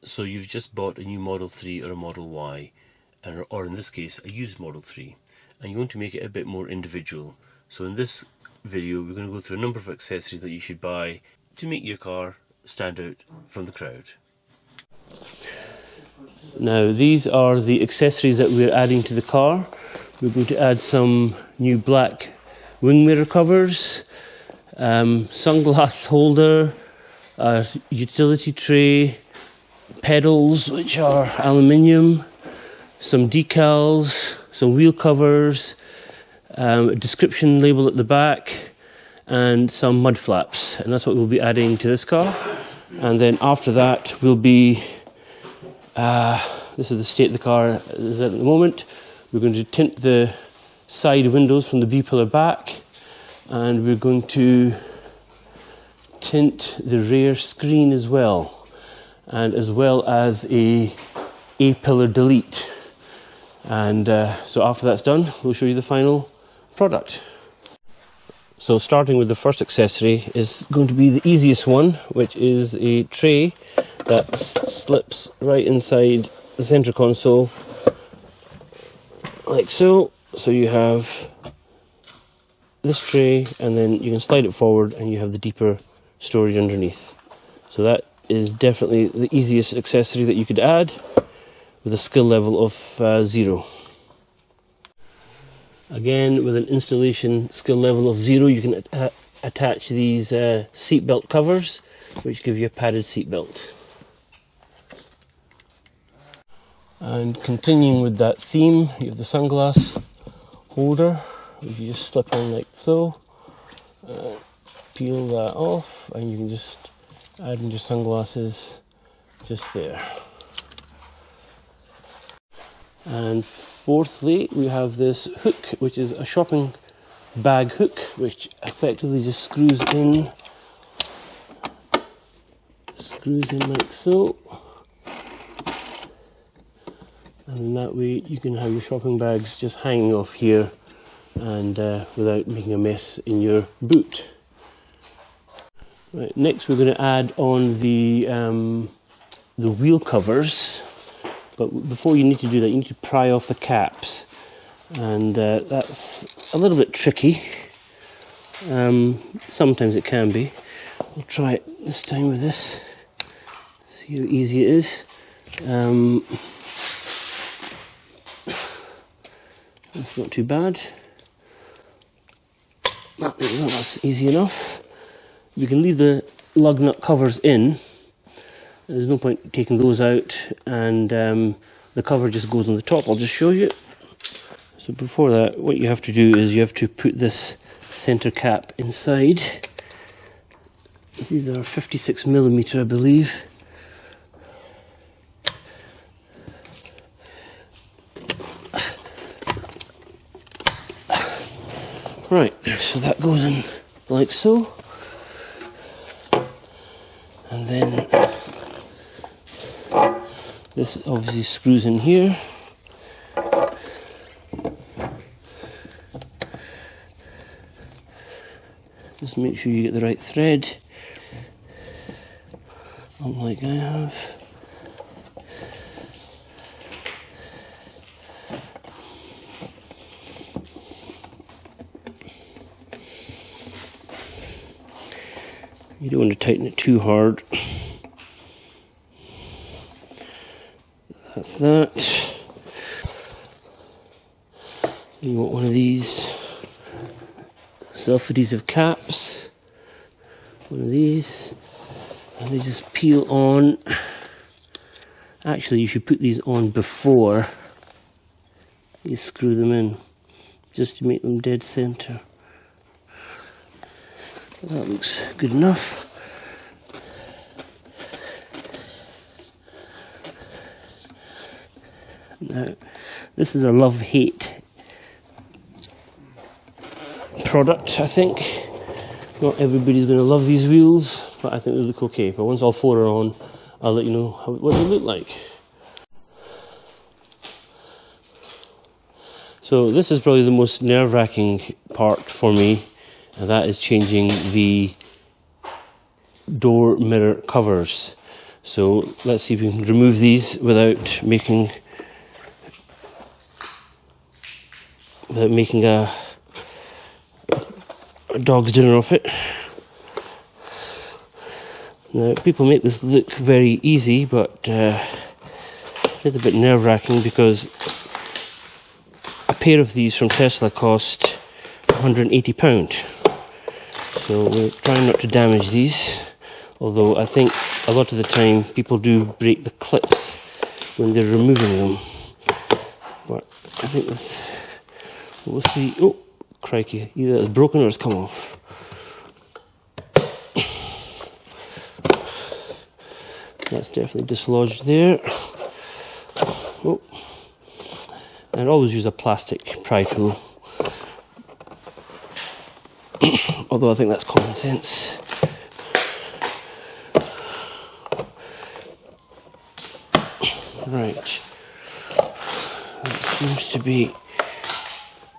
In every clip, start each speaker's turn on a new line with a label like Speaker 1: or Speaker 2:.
Speaker 1: So you've just bought a new Model 3 or a Model Y, or in this case a used Model 3, and you want to make it a bit more individual. So in this video we're going to go through a number of accessories that you should buy to make your car stand out from the crowd. Now these are the accessories that we're adding to the car. We're going to add some new black wing mirror covers, sunglass holder, a utility tray, pedals which are aluminium, some decals, some wheel covers, a description label at the back, and some mud flaps, and that's what we'll be adding to this car. And then after that will be this is the state the car is at the moment. We're going to tint the side windows from the B-pillar back, and we're going to tint the rear screen as well, and as well as a A-pillar delete. And so after that's done, we'll show you the final product. So starting with the first accessory is going to be the easiest one, which is a tray that slips right inside the center console like so. So you have this tray, and then you can slide it forward and you have the deeper storage underneath. So that is definitely the easiest accessory that you could add with a skill level of 0. Again, with an installation skill level of 0, you can attach these seatbelt covers, which give you a padded seatbelt. And continuing with that theme, you have the sunglass holder, which you just slip on like so, peel that off, and you can just add in your sunglasses just there. And fourthly, we have this hook, which is a shopping bag hook, which effectively just screws in like so, and that way you can have your shopping bags just hanging off here, and without making a mess in your boot. Right, next we're going to add on the wheel covers. But before you need to do that, you need to pry off the caps, and that's a little bit tricky. Sometimes it can be. We'll try it this time with this. See how easy it is. That's not too bad. That's easy enough. You can leave the lug nut covers in. There's no point taking those out, and the cover just goes on the top. I'll just show you. So before that, what you have to do is you have to put this center cap inside. These are 56mm, I believe. Right, so that goes in like so. And then this obviously screws in here. Just make sure you get the right thread, unlike I have. You don't want to tighten it too hard. That's that. You want one of these self-adhesive caps. One of these. And they just peel on. Actually, you should put these on before you screw them in, just to make them dead center. That looks good enough. Now, this is a love-hate product, I think. Not everybody's going to love these wheels, but I think they look okay. But once all 4 are on, I'll let you know what they look like. So this is probably the most nerve-wracking part for me, and that is changing the door mirror covers. So let's see if we can remove these without making a dog's dinner of it. Now, people make this look very easy, but it's a bit nerve-wracking because a pair of these from Tesla cost £180. So we're trying not to damage these, although I think a lot of the time people do break the clips when they're removing them. But I think we'll see. Oh, crikey, either it's broken or it's come off. That's definitely dislodged there. Oh. And always use a plastic pry tool. Although I think that's common sense. Right. That seems to be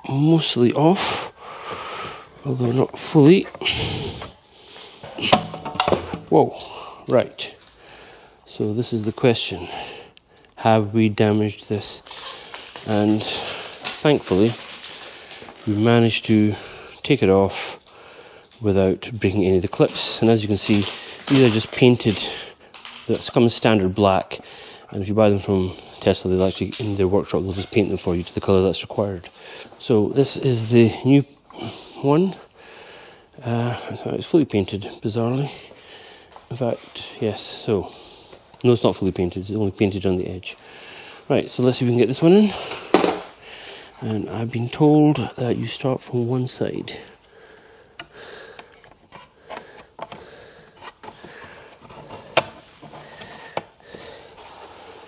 Speaker 1: mostly off, although not fully. Whoa, right. So this is the question. Have we damaged this? And thankfully, we managed to take it off without breaking any of the clips. And as you can see, these are just painted. That's come in standard black. And if you buy them from Tesla, they'll actually, in their workshop, they'll just paint them for you to the colour that's required. So this is the new one. It's fully painted, bizarrely. In fact, yes, so. No, it's not fully painted, it's only painted on the edge. Right, so let's see if we can get this one in. And I've been told that you start from one side.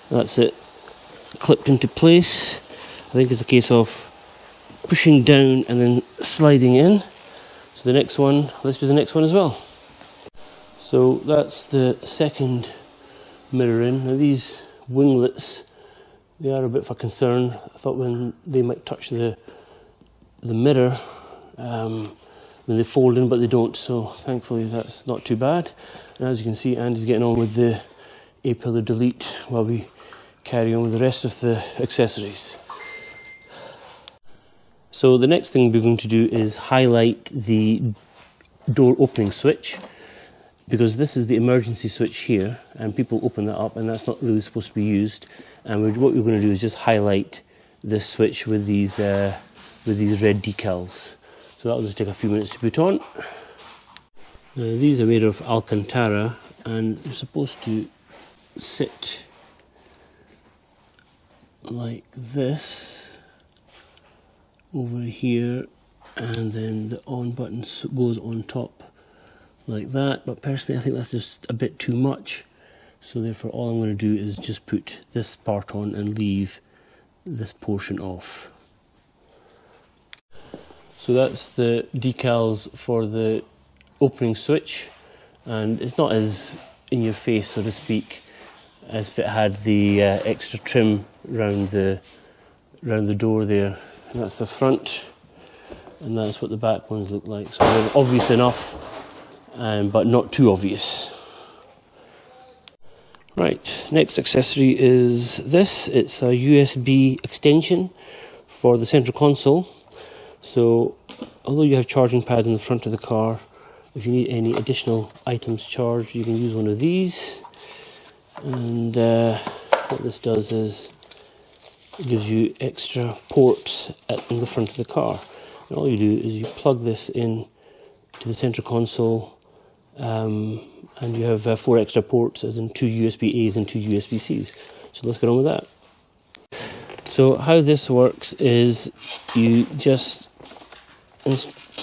Speaker 1: That's it, clipped into place. I think it's a case of pushing down and then sliding in. So the next one, let's do the next one as well. So that's the second mirror in. Now these winglets, they are a bit of a concern. I thought when they might touch the mirror when they fold in, but they don't, so thankfully that's not too bad. And as you can see, Andy's getting on with the A-pillar delete while we carry on with the rest of the accessories. So the next thing we're going to do is highlight the door opening switch, because this is the emergency switch here, and people open that up and that's not really supposed to be used. And what we're going to do is just highlight this switch with these red decals. So that'll just take a few minutes to put on. These are made of Alcantara and they're supposed to sit like this over here, and then the on button goes on top like that. But personally I think that's just a bit too much, so therefore all I'm going to do is just put this part on and leave this portion off. So that's the decals for the opening switch, and it's not as in your face, so to speak, as if it had the extra trim round the door there. And that's the front, and that's what the back ones look like. So they're obvious enough, but not too obvious. Right, next accessory is this. It's a USB extension for the central console. So although you have charging pads in the front of the car, if you need any additional items charged, you can use one of these. And what this does is it gives you extra ports in the front of the car. And all you do is you plug this in to the central console, and you have 4 extra ports, as in 2 USB-A's and 2 USB-C's. So let's get on with that. So how this works is you just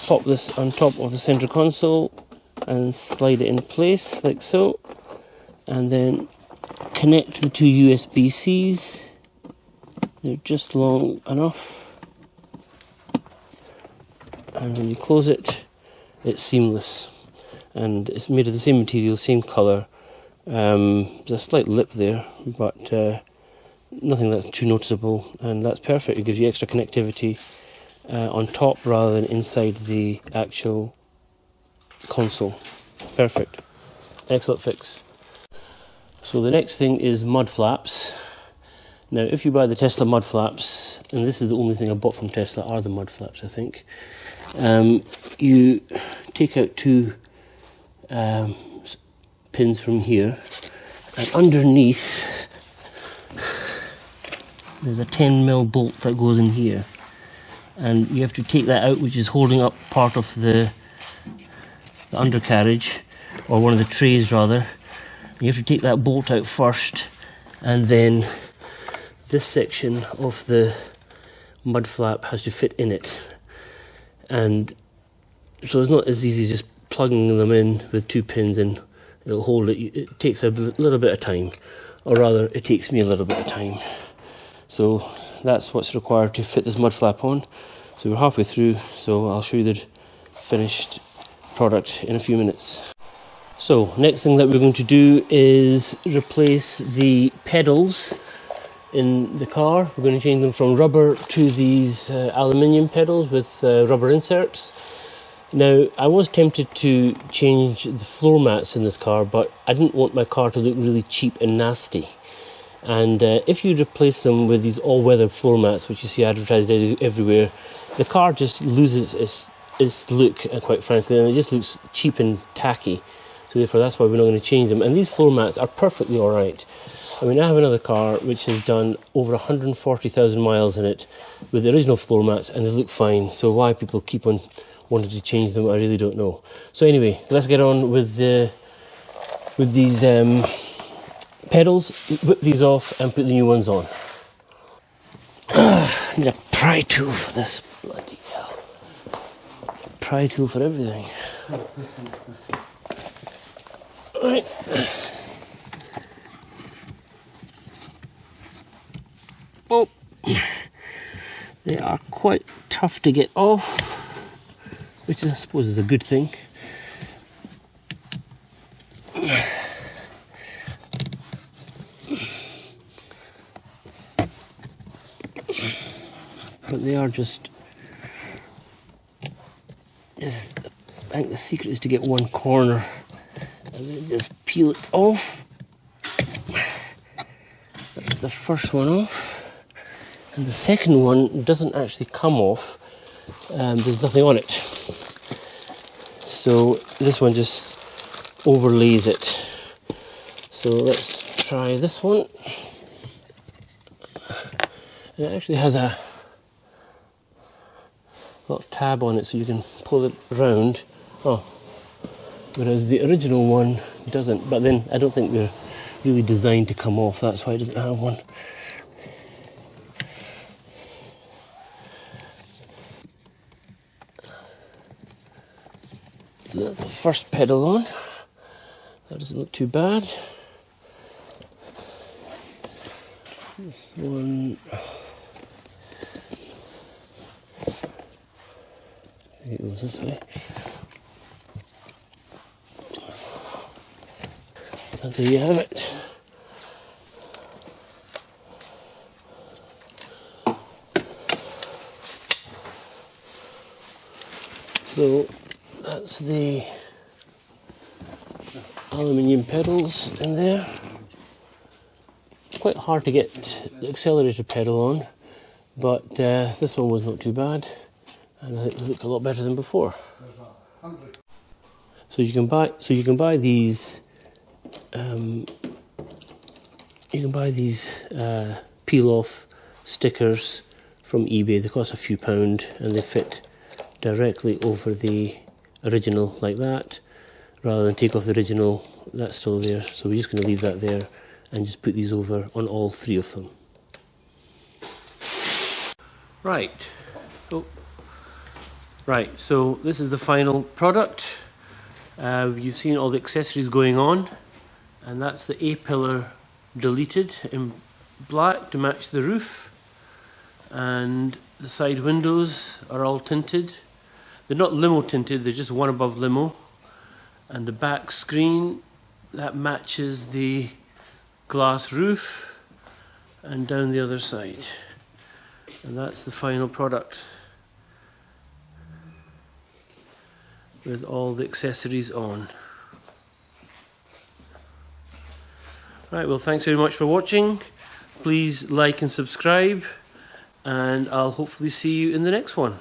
Speaker 1: pop this on top of the central console and slide it in place like so, and then connect the 2 USB-C's. They're just long enough, and when you close it, it's seamless, and it's made of the same material, same colour. There's a slight lip there, but nothing that's too noticeable, and that's perfect. It gives you extra connectivity on top rather than inside the actual console. Perfect. Excellent fix. So the next thing is mud flaps. Now if you buy the Tesla mud flaps, and this is the only thing I bought from Tesla are the mud flaps I think, you take out two pins from here, and underneath there's a 10mm bolt that goes in here, and you have to take that out, which is holding up part of the undercarriage, or one of the trays rather. You have to take that bolt out first, and then this section of the mud flap has to fit in it. And so it's not as easy as just plugging them in with two pins and it'll hold it. It takes a little bit of time, or rather it takes me a little bit of time. So that's what's required to fit this mud flap on. So we're halfway through, so I'll show you the finished product in a few minutes. So next thing that we're going to do is replace the pedals in the car. We're going to change them from rubber to these aluminium pedals with rubber inserts. Now I was tempted to change the floor mats in this car, but I didn't want my car to look really cheap and nasty. And if you replace them with these all-weather floor mats, which you see advertised everywhere, the car just loses its look, quite frankly, and it just looks cheap and tacky. So therefore that's why we're not going to change them. And these floor mats are perfectly alright. I mean, I have another car which has done over 140,000 miles in it with the original floor mats, and they look fine. So why people keep on wanting to change them, I really don't know. So anyway, let's get on with these pedals, whip these off and put the new ones on. I need a pry tool for this, bloody hell. Pry tool for everything. Right. Oh, they are quite tough to get off, which I suppose is a good thing. But they are just, I think the secret is to get one corner and then just peel it off. That's the first one off. And the second one doesn't actually come off, there's nothing on it. So this one just overlays it. So let's try this one. And it actually has a little tab on it so you can pull it around. Oh, whereas the original one doesn't, but then I don't think they're really designed to come off, that's why it doesn't have one. So that's the first pedal on. That doesn't look too bad. This one, I think it goes this way. And there you have it. So that's the aluminium pedals in there. Quite hard to get the accelerator pedal on, but this one was not too bad, and I think they look a lot better than before. So you can buy these. You can buy these peel-off stickers from eBay. They cost a few pound, and they fit directly over the original like that. Rather than take off the original, that's still there. So we're just going to leave that there and just put these over on all three of them. Right. Oh. Right, so this is the final product. You've seen all the accessories going on, and that's the A-pillar deleted in black to match the roof, and the side windows are all tinted. They're not limo tinted, they're just one above limo, and the back screen that matches the glass roof and down the other side, and that's the final product with all the accessories on. Right, well, thanks very much for watching. Please like and subscribe, and I'll hopefully see you in the next one.